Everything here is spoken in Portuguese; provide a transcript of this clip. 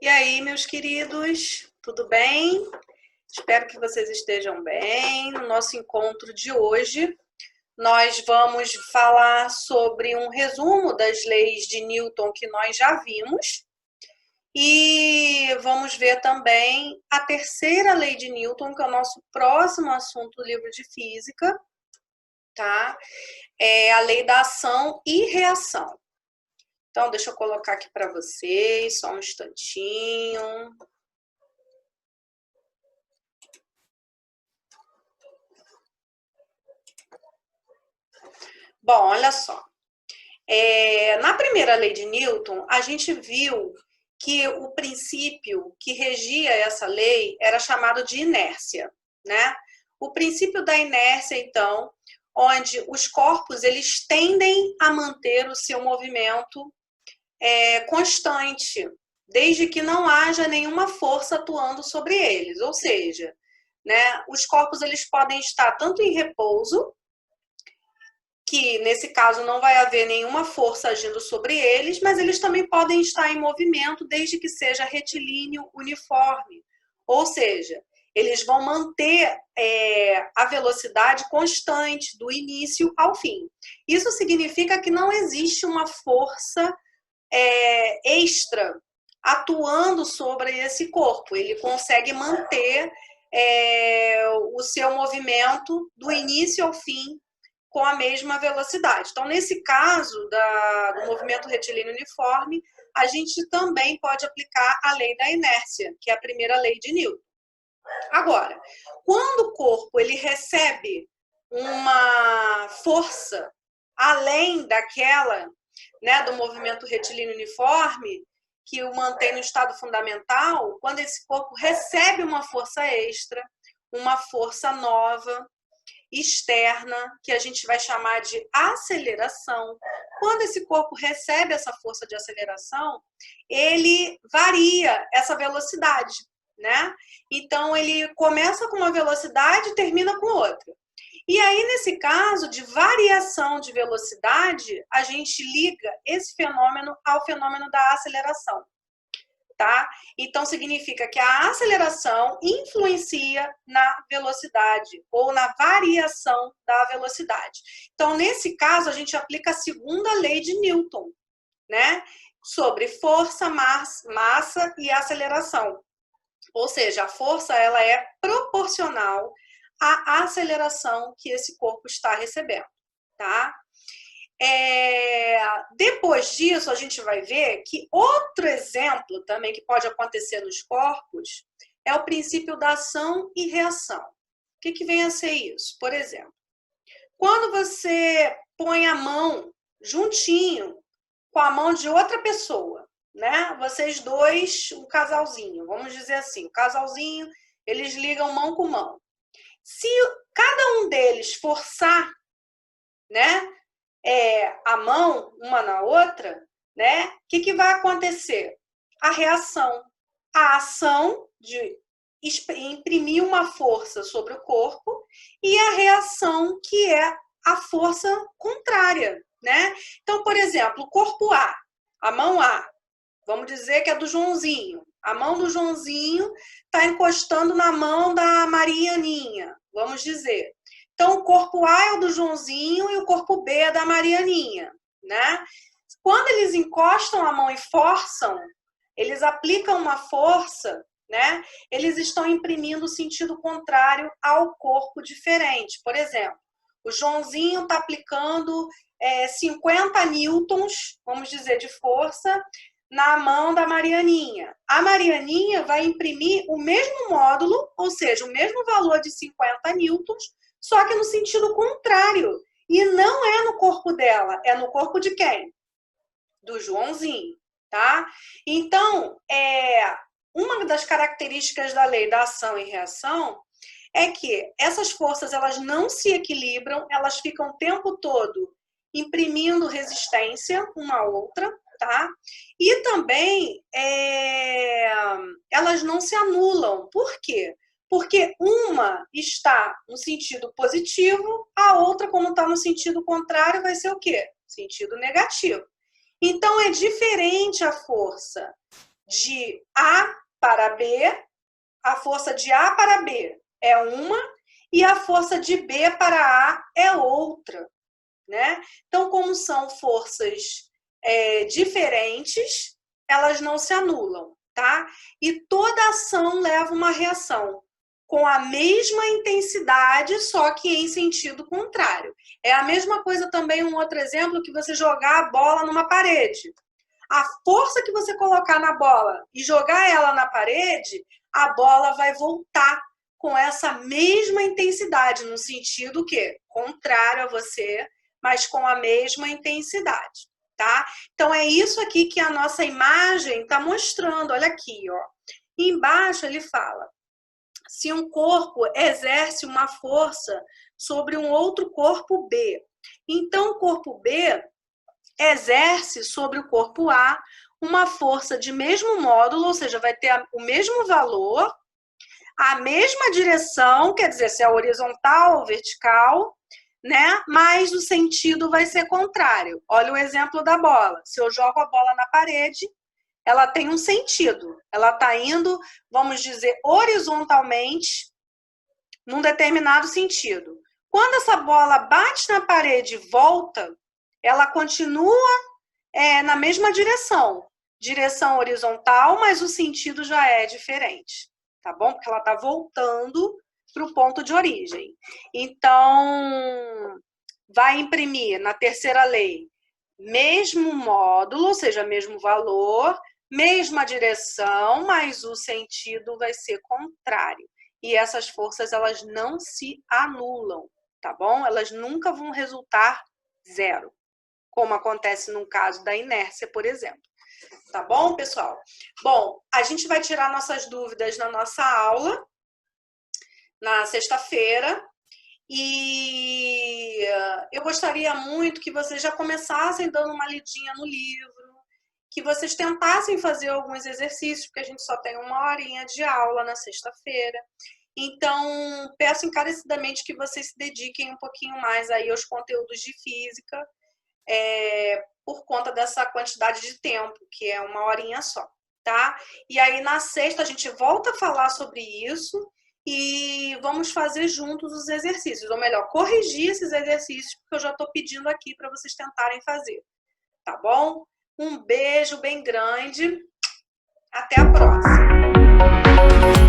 E aí, meus queridos, tudo bem? Espero que vocês estejam bem. No nosso encontro de hoje, nós vamos falar sobre um resumo das leis de Newton que nós já vimos. E vamos ver também a terceira lei de Newton, que é o nosso próximo assunto do livro de física, tá? É a lei da ação e reação. Então, deixa eu colocar aqui para vocês, só um instantinho. Bom, olha só. Na primeira lei de Newton, a gente viu que o princípio que regia essa lei era chamado de inércia, né? O princípio da inércia, então, onde os corpos eles tendem a manter o seu movimento constante, desde que não haja nenhuma força atuando sobre eles. Ou seja, né, os corpos eles podem estar tanto em repouso, que nesse caso não vai haver nenhuma força agindo sobre eles, mas eles também podem estar em movimento desde que seja retilíneo uniforme. Ou seja, eles vão manter a velocidade constante do início ao fim. Isso significa que não existe uma força extra atuando sobre esse corpo. Ele consegue manter o seu movimento do início ao fim com a mesma velocidade. Então, nesse caso do movimento retilíneo uniforme, a gente também pode aplicar a lei da inércia, que é a primeira lei de Newton. Agora, quando o corpo ele recebe uma força além daquela, né, do movimento retilíneo uniforme, que o mantém no estado fundamental, quando esse corpo recebe uma força extra, uma força nova, externa, que a gente vai chamar de aceleração. Quando esse corpo recebe essa força de aceleração, ele varia essa velocidade, né? Então, ele começa com uma velocidade e termina com outra. E aí, nesse caso de variação de velocidade, a gente liga esse fenômeno ao fenômeno da aceleração. Tá? Então, significa que a aceleração influencia na velocidade ou na variação da velocidade. Então, nesse caso, a gente aplica a segunda lei de Newton, né? Sobre força, massa e aceleração. Ou seja, a força ela é proporcional à aceleração que esse corpo está recebendo, tá? Depois disso, a gente vai ver que outro exemplo também que pode acontecer nos corpos é o princípio da ação e reação. O que vem a ser isso? Por exemplo, quando você põe a mão juntinho com a mão de outra pessoa, né? Vocês dois, um casalzinho, vamos dizer assim, um casalzinho, eles ligam mão com mão. Se cada um deles forçar, né, a mão uma na outra, né? O que vai acontecer? A reação. A ação de imprimir uma força sobre o corpo e a reação que é a força contrária, né? Então, por exemplo, o corpo A, a mão A, vamos dizer que é do Joãozinho. A mão do Joãozinho está encostando na mão da Marianinha, vamos dizer. Então, o corpo A é o do Joãozinho e o corpo B é da Marianinha, né? Quando eles encostam a mão e forçam, eles aplicam uma força, né? Eles estão imprimindo o sentido contrário ao corpo diferente. Por exemplo, o Joãozinho está aplicando 50 newtons, vamos dizer, de força na mão da Marianinha. A Marianinha vai imprimir o mesmo módulo, ou seja, o mesmo valor de 50 newtons, só que no sentido contrário. E não é no corpo dela, é no corpo de quem? Do Joãozinho, tá? Então, uma das características da lei da ação e reação é que essas forças elas não se equilibram, elas ficam o tempo todo imprimindo resistência uma à outra, tá? E também elas não se anulam. Por quê? Porque uma está no sentido positivo, a outra, como está no sentido contrário, vai ser o quê? sentido negativo. Então, é diferente a força de A para B, a força de A para B é uma e a força de B para A é outra, né? Então, como são forças diferentes, elas não se anulam, tá? E toda ação leva uma reação com a mesma intensidade, só que em sentido contrário. É a mesma coisa também, um outro exemplo, que você jogar a bola numa parede. A força que você colocar na bola e jogar ela na parede, a bola vai voltar com essa mesma intensidade, no sentido que contrário a você, mas com a mesma intensidade, tá? Então é isso aqui que a nossa imagem está mostrando. Olha aqui, ó. E embaixo ele fala: se um corpo exerce uma força sobre um outro corpo B, então o corpo B exerce sobre o corpo A uma força de mesmo módulo, ou seja, vai ter o mesmo valor, a mesma direção, quer dizer, se é horizontal ou vertical, né? Mas o sentido vai ser contrário. Olha o exemplo da bola. Se eu jogo a bola na parede, ela tem um sentido. Ela está indo, vamos dizer, horizontalmente, num determinado sentido. Quando essa bola bate na parede e volta, ela continua na mesma direção horizontal, mas o sentido já é diferente, tá bom? Porque ela está voltando para o ponto de origem. Então, vai imprimir na terceira lei mesmo módulo, ou seja, mesmo valor, mesma direção, mas o sentido vai ser contrário. E essas forças, elas não se anulam, tá bom? Elas nunca vão resultar zero, como acontece no caso da inércia, por exemplo. Tá bom, pessoal? Bom, a gente vai tirar nossas dúvidas na nossa aula, na sexta-feira, e eu gostaria muito que vocês já começassem dando uma lidinha no livro, que vocês tentassem fazer alguns exercícios, porque a gente só tem 1 horinha de aula na sexta-feira. Então, peço encarecidamente que vocês se dediquem um pouquinho mais aí aos conteúdos de física, por conta dessa quantidade de tempo, que é 1 horinha só, tá? E aí, na sexta, a gente volta a falar sobre isso e vamos fazer juntos os exercícios, ou melhor, corrigir esses exercícios, porque eu já estou pedindo aqui para vocês tentarem fazer, tá bom? Um beijo bem grande, até a próxima!